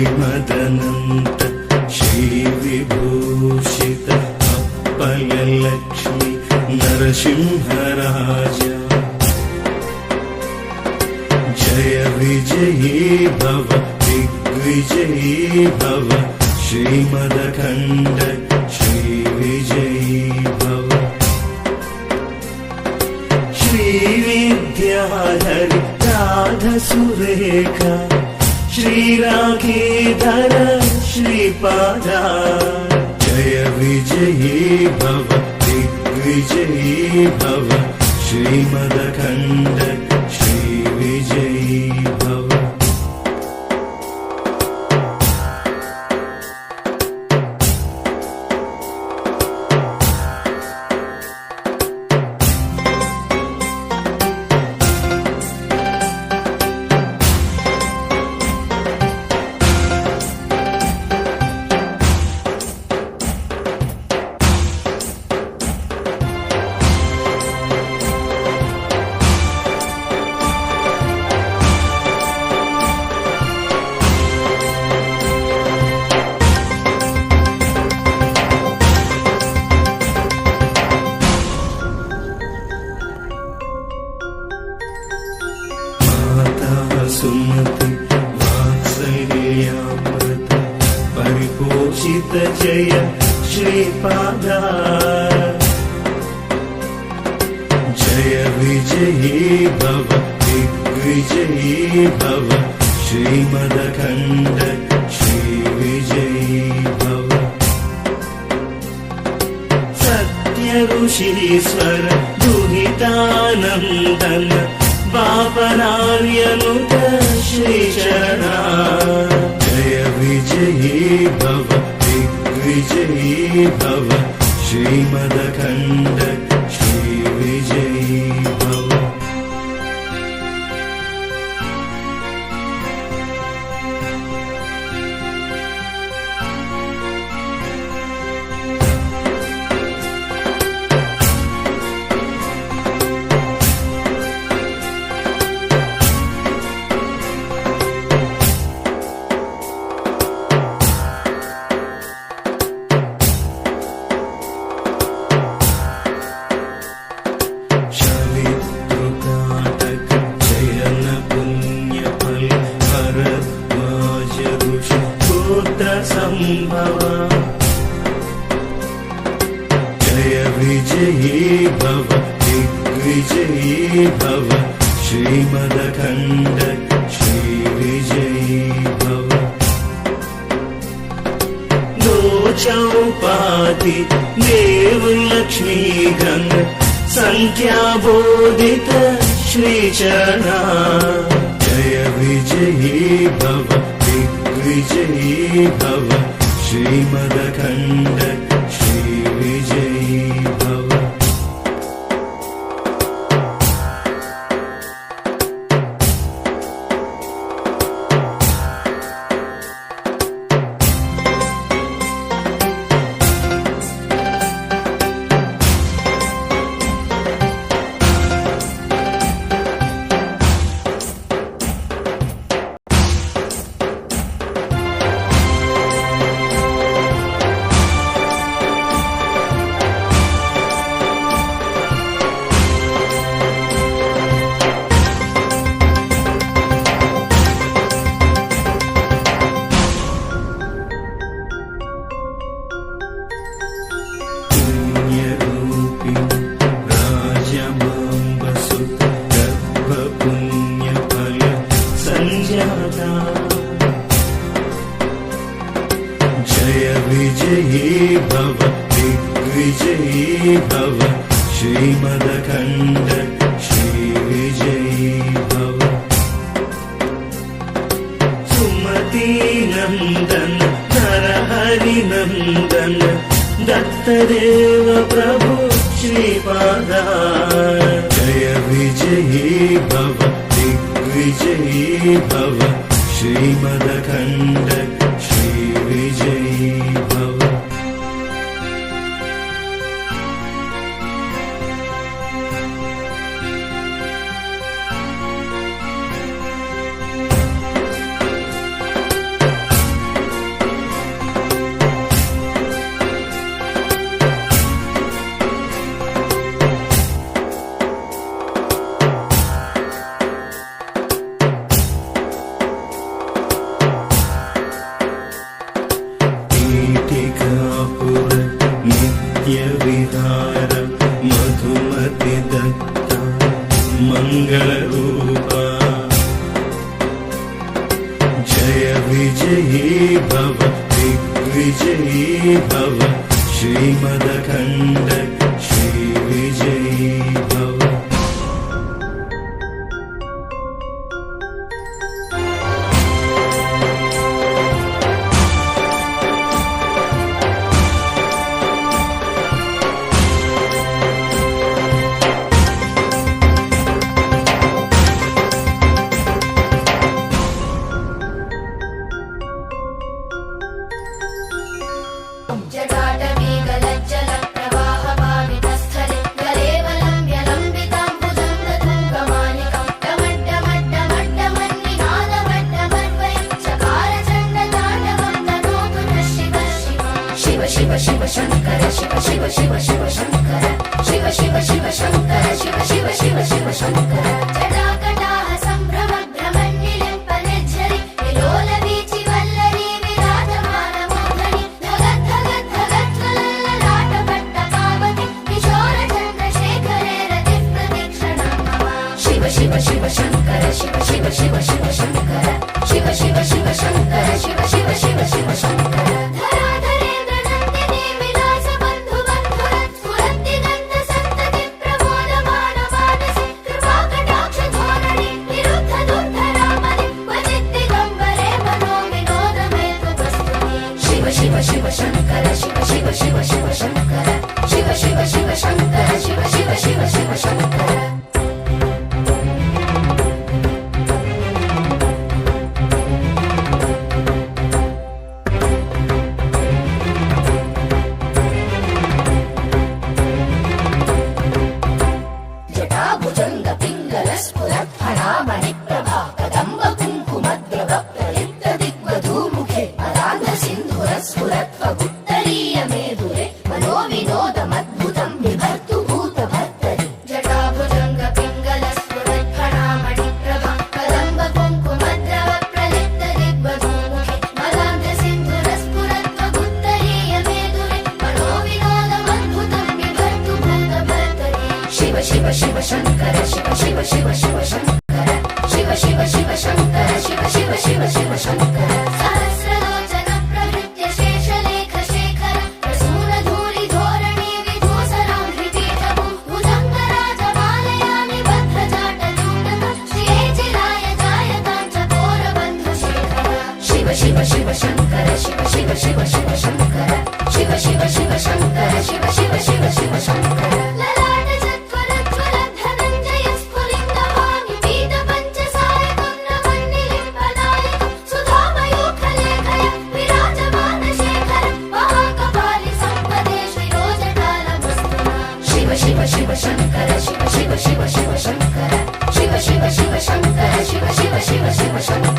श्रीमदनन्त श्रीविभूषित अप्पयलक्ष्मी नरसिंहराज जय विजयी भव दिग्विजयी भव श्रीमदखण्ड श्रीविजयी भव श्रीविद्याधरि राधसुरेखा श्रीराखीधर श्रीपादा जय विजयी भव दिग्विजयी भव श्रीमदखण्ड श्रीविजयी भव सुमति वात्सल्यामृत परिपोषित जय श्रीपादा जय विजयी भव दिग्विजयी भव श्रीमदखण्ड श्रीविजयी भव सत्य ऋषीश्वर दुहितानन्दन बापनार्यनुत श्रीचरणा जय विजयी भव दिग्विजयी भव श्रीमदखण्ड श्रीविजयी भव जय विजयी भव दिग्विजयी भव श्रीमदखण्ड श्रीविजयी भव दो चौपाति देव लक्ष्मी गंग संख्याबोधित श्रीचरणा जय विजयी भव दिग्विजयी भव श्रीमदखण्ड श्रीविजयी भव जय विजयी भव दिग्विजयी भव श्रीमदखण्ड श्रीविजयी भव सुमति नन्दन हरिनन्दन दत्तदेव प्रभु श्रीपादा जय विजयी भव दिग्विजयी भव श्रीमदखण्ड श्रीविजयी भव नित्यविहार मधुमति दत्त मङ्गलरूपा जय विजयी भव दिग्विजयी भव श्रीमदखण्ड श्रीविजयी भव शिव शिव शंकर शिव शिव शिव शिव शंकर शिव शिव शिव शंकर शिव शिव शिव शिव शंकर जटाकटाह संभ्रम भ्रमण्यलिम्पनिर्झरि विलोलवीचि वल्लरी विराजमान मोहनि धगत् धगत् धगत् ललाटपट्टपावति किशोर चन्द्रशेखरे रतिः प्रतीक्षणं मम शिव शिव शिव शंकर शिव शिव शिव शिव शंकर शिव शिव शिव शंकर शिव शिव शिव शिव शंकर शिव शिव शंकर शिव शिव शिव शिव शंकर शिव शिव शिव शंकर शिव शिव शिव शिव शंकर जटाभुजंग पिंगल स्फुरत् फणामणि प्रभा कदम्ब कुङ्कुमद्रव प्रलिप्त दिग्वधूमुखे अदान्ध सिन्धुर स्फुरत्वगुत्तरीय मेधुरे मनोविनोदमद्भुतं बिभर्तु भूतभर्तरि जटाभुजंग पिंगल स्फुरत् फणामणि प्रभा कदम्ब कुङ्कुमद्रव प्रलिप्त दिग्वधूमुखे अदान्ध सिन्धुर स्फुरत्वगुत्तरीय मेधुरे मनोविनोदमद्भुतं बिभर्तु भूतभर्तरि शिव शिव शिव शंकर शिव शिव शिव शिव शंकर शिव शिव शिव शंकर शिव शिव शिव शिव शंकर सहस्रलोचन प्रभृत्य शेषलेख शेखर प्रसून धूलि धोरणी विधूसरां हृदीतभु भुजङ्गराजमालयानि बद्धजाटचूडक श्रियेचिलाय जायतां च पौरबन्धु शेखर शिव शिव शिव शंकर शिव शिव शिव शिव शंकर शिव शिव शिव शंकर शिव शिव शिव शिव शंकर शिव शिव शंकर शिव शिव शिव शिव शंकर शिव शिव शिव शंकर शिव शिव शिव शिव शंकर